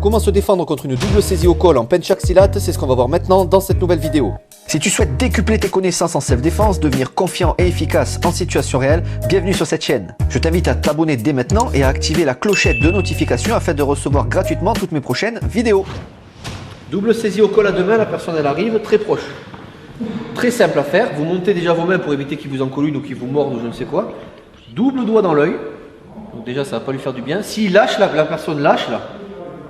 Comment se défendre contre une double saisie au col en penchak silat, c'est ce qu'on va voir maintenant dans cette nouvelle vidéo. Si tu souhaites décupler tes connaissances en self-défense, devenir confiant et efficace en situation réelle, bienvenue sur cette chaîne. Je t'invite à t'abonner dès maintenant et à activer la clochette de notification afin de recevoir gratuitement toutes mes prochaines vidéos. Double saisie au col à deux mains, la personne elle arrive très proche. Très simple à faire, vous montez déjà vos mains pour éviter qu'il vous encolline ou qu'il vous morde ou je ne sais quoi. Double doigt dans l'œil, donc déjà ça va pas lui faire du bien. S'il lâche, la personne lâche là,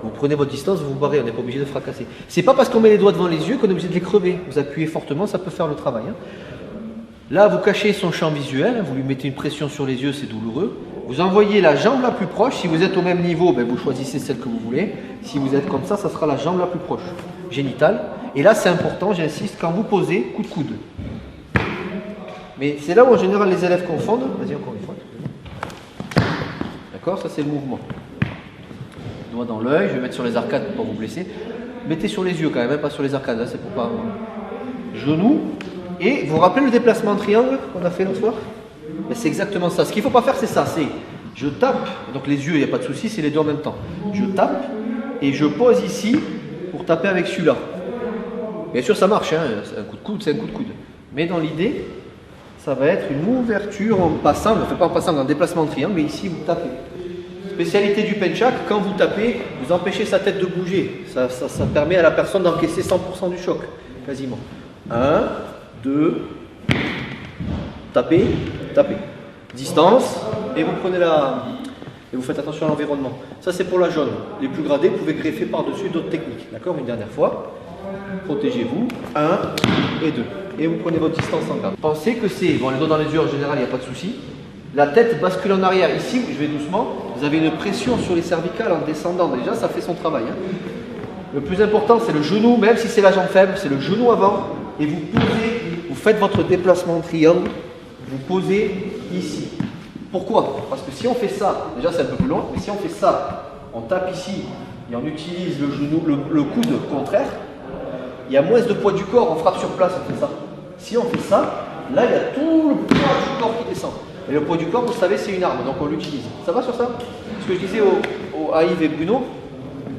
vous prenez votre distance, vous vous barrez, on n'est pas obligé de fracasser. C'est pas parce qu'on met les doigts devant les yeux qu'on est obligé de les crever. Vous appuyez fortement, ça peut faire le travail. Là, vous cachez son champ visuel, vous lui mettez une pression sur les yeux, c'est douloureux. Vous envoyez la jambe la plus proche. Si vous êtes au même niveau, vous choisissez celle que vous voulez. Si vous êtes comme ça sera la jambe la plus proche, génitale. Et là, c'est important, j'insiste, quand vous posez, coup de coude. Mais c'est là où en général les élèves confondent. Vas-y, encore une fois. D'accord, ça c'est le mouvement. Doigt dans l'œil, je vais mettre sur les arcades pour ne pas vous blesser. Mettez sur les yeux quand même, pas sur les arcades, là c'est pour pas. Genou. Et vous vous rappelez le déplacement en triangle qu'on a fait l'autre soir? C'est exactement ça. Ce qu'il ne faut pas faire, c'est ça, c'est je tape, donc les yeux, il n'y a pas de souci, c'est les deux en même temps. Je tape et je pose ici pour taper avec celui-là. Bien sûr, ça marche, hein. C'est un coup de coude, c'est un coup de coude. Mais dans l'idée, ça va être une ouverture en passant, ne pas en passant dans le déplacement en triangle, mais ici vous tapez. Spécialité du penchak, quand vous tapez, vous empêchez sa tête de bouger. Ça permet à la personne d'encaisser 100% du choc, quasiment. 1, 2, tapez, tapez. Distance, et vous prenez et vous faites attention à l'environnement. Ça c'est pour la jaune. Les plus gradés, vous pouvez greffer par-dessus d'autres techniques. D'accord? Une dernière fois. Protégez-vous. 1 et 2. Et vous prenez votre distance en garde. Pensez que c'est, bon les doigts dans les yeux en général, il n'y a pas de souci. La tête bascule en arrière. Ici, je vais doucement. Vous avez une pression sur les cervicales en descendant. Déjà, ça fait son travail. Le plus important, c'est le genou, même si c'est la jambe faible, c'est le genou avant. Et vous posez, vous faites votre déplacement en triangle. Vous posez ici. Pourquoi? Parce que si on fait ça, déjà c'est un peu plus loin, mais si on fait ça, on tape ici et on utilise le genou, le coude contraire, il y a moins de poids du corps, on frappe sur place, on fait ça. Si on fait ça, là il y a tout le poids du corps qui descend. Et le poids du corps, vous savez, c'est une arme, donc on l'utilise. Ça va sur ça? Ce que je disais à Yves et Bruno,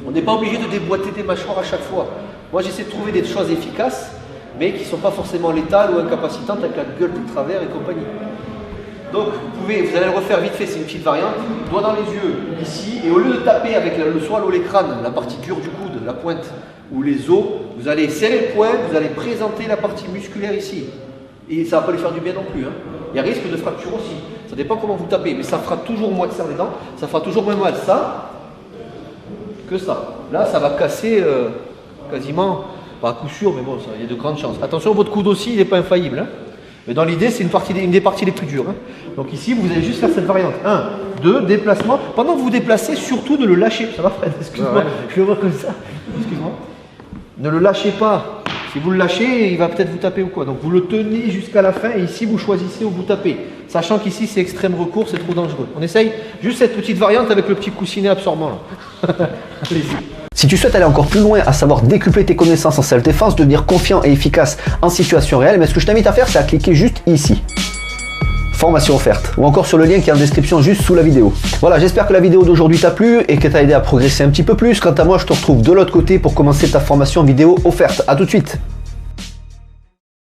on n'est pas obligé de déboîter des mâchoires à chaque fois. Moi j'essaie de trouver des choses efficaces, mais qui ne sont pas forcément létales ou incapacitantes avec la gueule de travers et compagnie. Donc vous allez le refaire vite fait, c'est une petite variante. Doigt dans les yeux, ici, et au lieu de taper avec le soil ou l'écran, la partie dure du coude, la pointe, ou les os, vous allez serrer le poing, vous allez présenter la partie musculaire ici. Et ça ne va pas lui faire du bien non plus. Il y a risque de fracture aussi. Ça dépend comment vous tapez, mais ça fera toujours moins de serre les dents, ça fera toujours moins mal ça que ça. Là, ça va casser quasiment, pas à coup sûr, mais bon, il y a de grandes chances. Attention, votre coude aussi, il n'est pas infaillible. Mais dans l'idée, c'est une des parties les plus dures. Donc ici, vous allez juste faire cette variante. 1, 2, déplacement. Pendant que vous vous déplacez, surtout ne le lâchez. Ça va, Fred? Excuse-moi, ouais. Je le vois comme ça. Excuse-moi. Ne le lâchez pas. Si vous le lâchez, il va peut-être vous taper ou quoi. Donc vous le tenez jusqu'à la fin et ici, vous choisissez où vous tapez. Sachant qu'ici, c'est extrême recours, c'est trop dangereux. On essaye juste cette petite variante avec le petit coussinet absorbant. Allez-y. Si tu souhaites aller encore plus loin, à savoir décupler tes connaissances en self-défense, devenir confiant et efficace en situation réelle, mais ce que je t'invite à faire, c'est à cliquer juste ici. Formation offerte, ou encore sur le lien qui est en description juste sous la vidéo. Voilà, j'espère que la vidéo d'aujourd'hui t'a plu et qu'elle t'a aidé à progresser un petit peu plus. Quant à moi, je te retrouve de l'autre côté pour commencer ta formation vidéo offerte. A tout de suite.